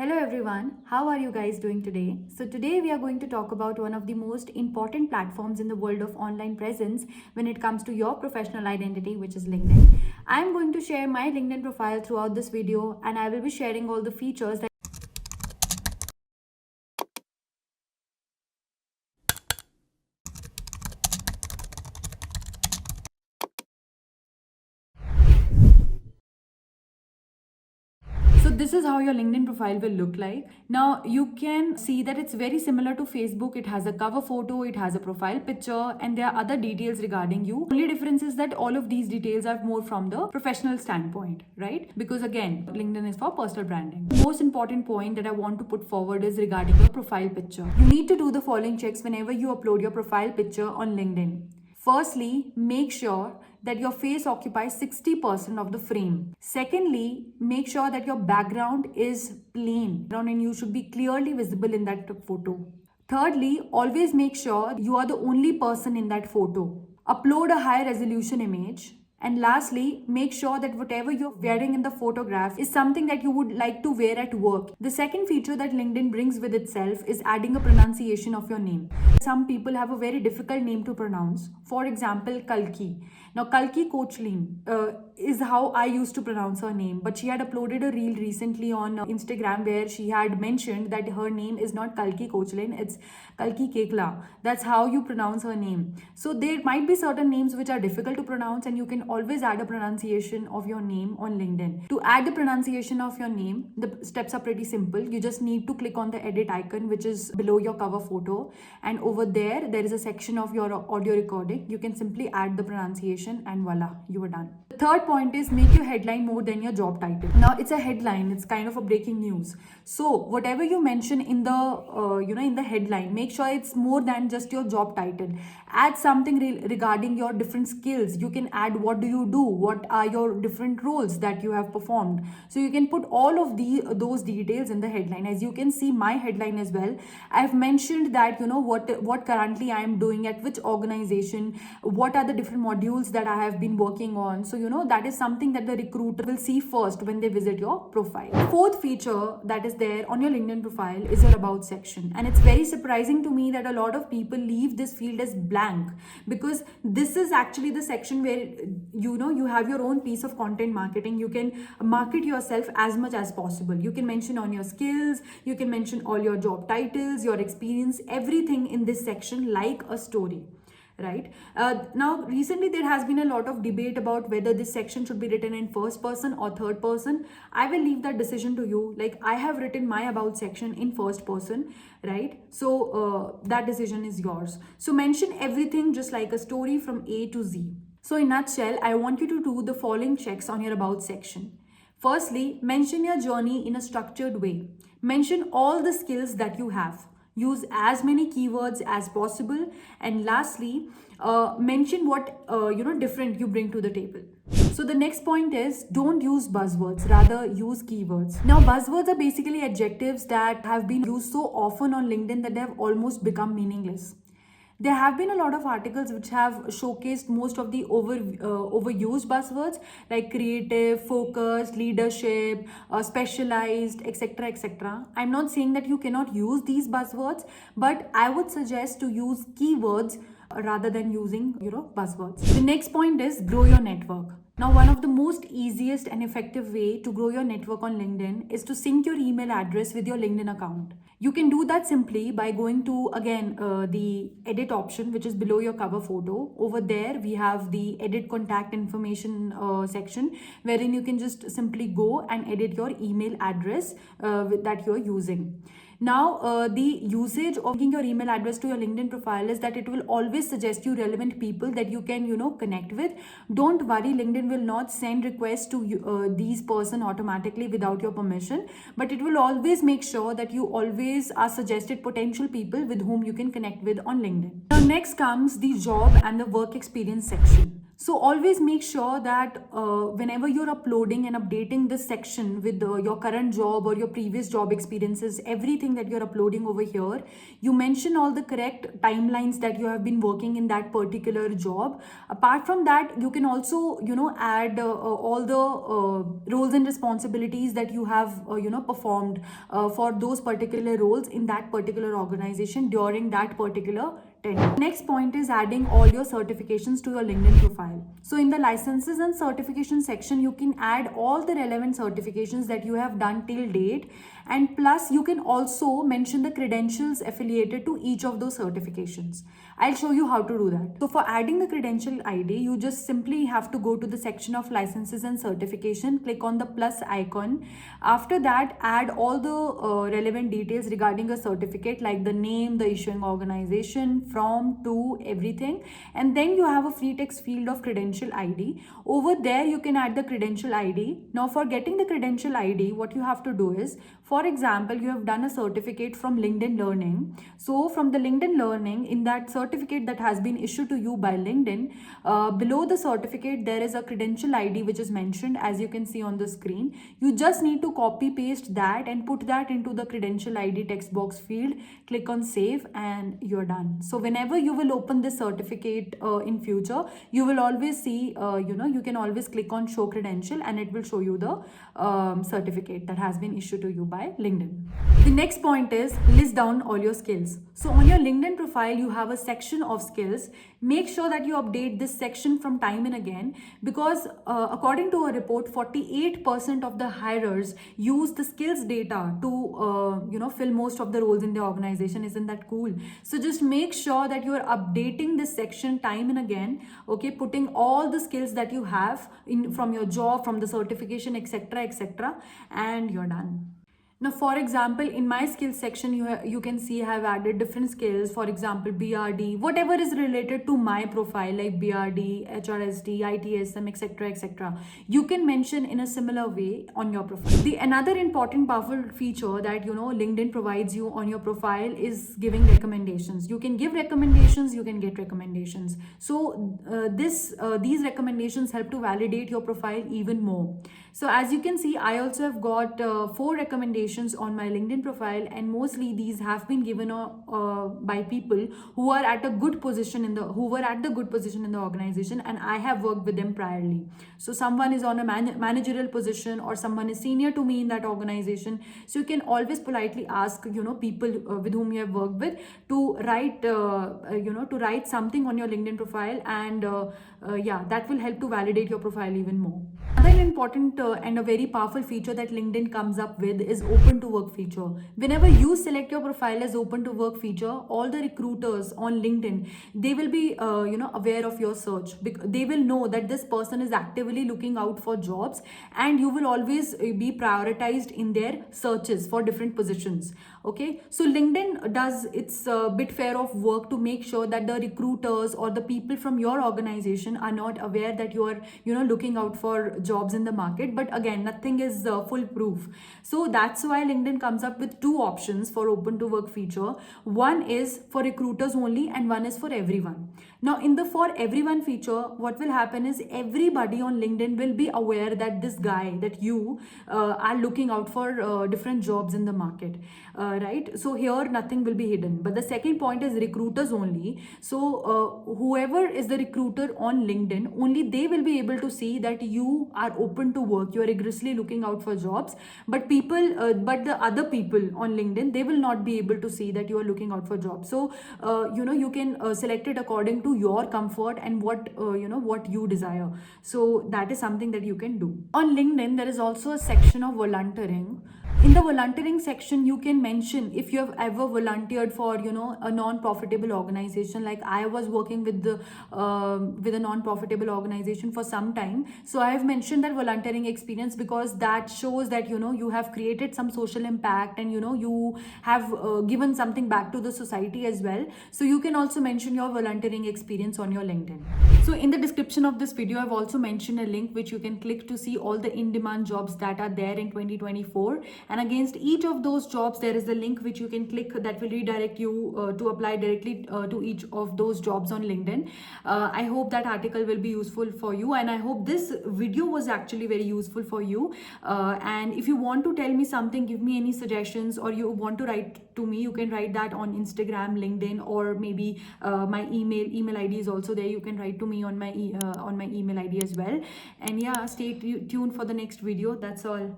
Hello everyone, how are you guys doing today? So today we are going to talk about one of the most important platforms in the world of online presence when it comes to your professional identity, which is LinkedIn. I'm going to share my LinkedIn profile throughout this video and I will be sharing all the features that So this is how your LinkedIn profile will look like. Now you can see that it's very similar to Facebook. It has a cover photo, it has a profile picture, and there are other details regarding you. Only difference is that all of these details are more from the professional standpoint, right? Because again, LinkedIn is for personal branding. The most important point that I want to put forward is regarding your profile picture. You need to do the following checks whenever you upload your profile picture on LinkedIn. Firstly, make sure that your face occupies 60% of the frame. Secondly, make sure that your background is plain and you should be clearly visible in that photo. Thirdly, always make sure you are the only person in that photo. Upload a high resolution image. And lastly, make sure that whatever you're wearing in the photograph is something that you would like to wear at work. The second feature that LinkedIn brings with itself is adding a pronunciation of your name. Some people have a very difficult name to pronounce. For example, Kalki. Now, Kalki Kochlin is how I used to pronounce her name, but she had uploaded a reel recently on Instagram where she had mentioned that her name is not Kalki Kochlin, it's Kalki Kekla. That's how you pronounce her name. So there might be certain names which are difficult to pronounce, and you can always add a pronunciation of your name on LinkedIn. To add the pronunciation of your name, the steps are pretty simple. You just need to click on the edit icon, which is below your cover photo, and over there is a section of your audio recording. You can simply add the pronunciation and voila, you are done. The third point is make your headline more than your job title. Now it's a headline, it's kind of a breaking news. So whatever you mention in the in the headline, make sure it's more than just your job title. Add something regarding your different skills. You can add what do you do, what are your different roles that you have performed. So you can put all of those details in the headline. As you can see my headline as well, I've mentioned that what currently I am doing at which organization, what are the different modules that I have been working on. So that is something that the recruiter will see first when they visit your profile. The fourth feature that is there on your LinkedIn profile is your about section, and it's very surprising to me that a lot of people leave this field as blank, because this is actually the section where you have your own piece of content marketing. You can market yourself as much as possible. You can mention on your skills, you can mention all your job titles, your experience, everything in this section like a story, right? Now recently there has been a lot of debate about whether this section should be written in first person or third person. I will leave that decision to you. Like, I have written my about section in first person, right? So that decision is yours. So mention everything just like a story from A to Z. So in nutshell, I want you to do the following checks on your about section. Firstly, mention your journey in a structured way. Mention all the skills that you have. Use as many keywords as possible. And lastly, mention what different you bring to the table. So the next point is, don't use buzzwords, rather use keywords. Now buzzwords are basically adjectives that have been used so often on LinkedIn that they have almost become meaningless. There have been a lot of articles which have showcased most of the overused buzzwords like creative, focused, leadership, specialized, etc. etc. I'm not saying that you cannot use these buzzwords, but I would suggest to use keywords rather than using buzzwords. The next point is grow your network. Now, one of the most easiest and effective way to grow your network on LinkedIn is to sync your email address with your LinkedIn account. You can do that simply by going to, again, the edit option, which is below your cover photo. Over there, we have the edit contact information section, wherein you can just simply go and edit your email address that you're using. Now, the usage of linking your email address to your LinkedIn profile is that it will always suggest you relevant people that you can, connect with. Don't worry, LinkedIn will not send requests to these person automatically without your permission, but it will always make sure that you always are suggested potential people with whom you can connect with on LinkedIn. Now, next comes the job and the work experience section. So always make sure that whenever you're uploading and updating this section with your current job or your previous job experiences, everything that you're uploading over here, you mention all the correct timelines that you have been working in that particular job. Apart from that, you can also, add all the roles and responsibilities that you have, performed for those particular roles in that particular organization during that particular tenure. Next point is adding all your certifications to your LinkedIn profile. So in the licenses and certification section, you can add all the relevant certifications that you have done till date, and plus you can also mention the credentials affiliated to each of those certifications. I'll show you how to do that. So for adding the credential ID, you just simply have to go to the section of licenses and certification, click on the plus icon. After that, add all the relevant details regarding a certificate, like the name, the issuing organization, from, to, everything. And then you have a free text field of credential ID. Over there, you can add the credential ID. Now for getting the credential ID, what you have to do is, for example, you have done a certificate from LinkedIn Learning. So from the LinkedIn Learning, in that certificate that has been issued to you by LinkedIn, below the certificate, there is a credential ID which is mentioned, as you can see on the screen. You just need to copy paste that and put that into the credential ID text box field, click on save, and you're done. So whenever you will open this certificate in future, you will always see, you can always click on show credential and it will show you the certificate that has been issued to you by LinkedIn. The next point is list down all your skills. So on your LinkedIn profile, you have a section of skills. Make sure that you update this section from time and again, because according to a report, 48% of the hirers use the skills data to fill most of the roles in the organization. Isn't that cool? So just make sure that you are updating this section time and again, okay, putting all the skills that you have in from your job, from the certification, etc., and you're done. Now, for example, in my skills section, you can see I have added different skills. For example, BRD, whatever is related to my profile, like BRD, HRSD, ITSM, etc. You can mention in a similar way on your profile. The another important powerful feature that LinkedIn provides you on your profile is giving recommendations. You can give recommendations, you can get recommendations. So these recommendations help to validate your profile even more. So as you can see, I also have got 4 recommendations on my LinkedIn profile, and mostly these have been given by people who are at a good position in the organization, and I have worked with them priorly. So someone is on a managerial position, or someone is senior to me in that organization. So you can always politely ask people with whom you have worked with to write something on your LinkedIn profile, and that will help to validate your profile even more. Another important and a very powerful feature that LinkedIn comes up with is open to work feature. Whenever you select your profile as open to work feature, all the recruiters on LinkedIn, they will be aware of your search. They will know that this person is actively looking out for jobs, and you will always be prioritized in their searches for different positions. Okay, so LinkedIn does its bit fair of work to make sure that the recruiters or the people from your organization are not aware that you are looking out for jobs in the market. But again, nothing is foolproof. So that's why LinkedIn comes up with 2 options for open to work feature. One is for recruiters only, and one is for everyone. Now in the for everyone feature, what will happen is everybody on LinkedIn will be aware that you are looking out for different jobs in the market, right? So here nothing will be hidden. But the second point is recruiters only. So whoever is the recruiter on LinkedIn, only they will be able to see that you are open to work, you are rigorously looking out for jobs. But the other people on LinkedIn, they will not be able to see that you are looking out for jobs. So you can select it according to your comfort and what you desire. So that is something that you can do. On LinkedIn, there is also a section of volunteering. In the volunteering section, you can mention if you have ever volunteered for a non-profitable organization. Like I was working with a non-profitable organization for some time, so I have mentioned that volunteering experience, because that shows that you have created some social impact, and you have given something back to the society as well. So you can also mention your volunteering experience on your LinkedIn. So in the description of this video, I've also mentioned a link which you can click to see all the in-demand jobs that are there in 2024. and against each of those jobs there is a link which you can click that will redirect you to apply directly to each of those jobs on LinkedIn. I hope that article will be useful for you, and I hope this video was actually very useful for you. And if you want to tell me something, give me any suggestions, or you want to write to me, you can write that on Instagram, LinkedIn, or maybe my email ID is also there. You can write to me on my email ID as well. And yeah, stay tuned for the next video. That's all.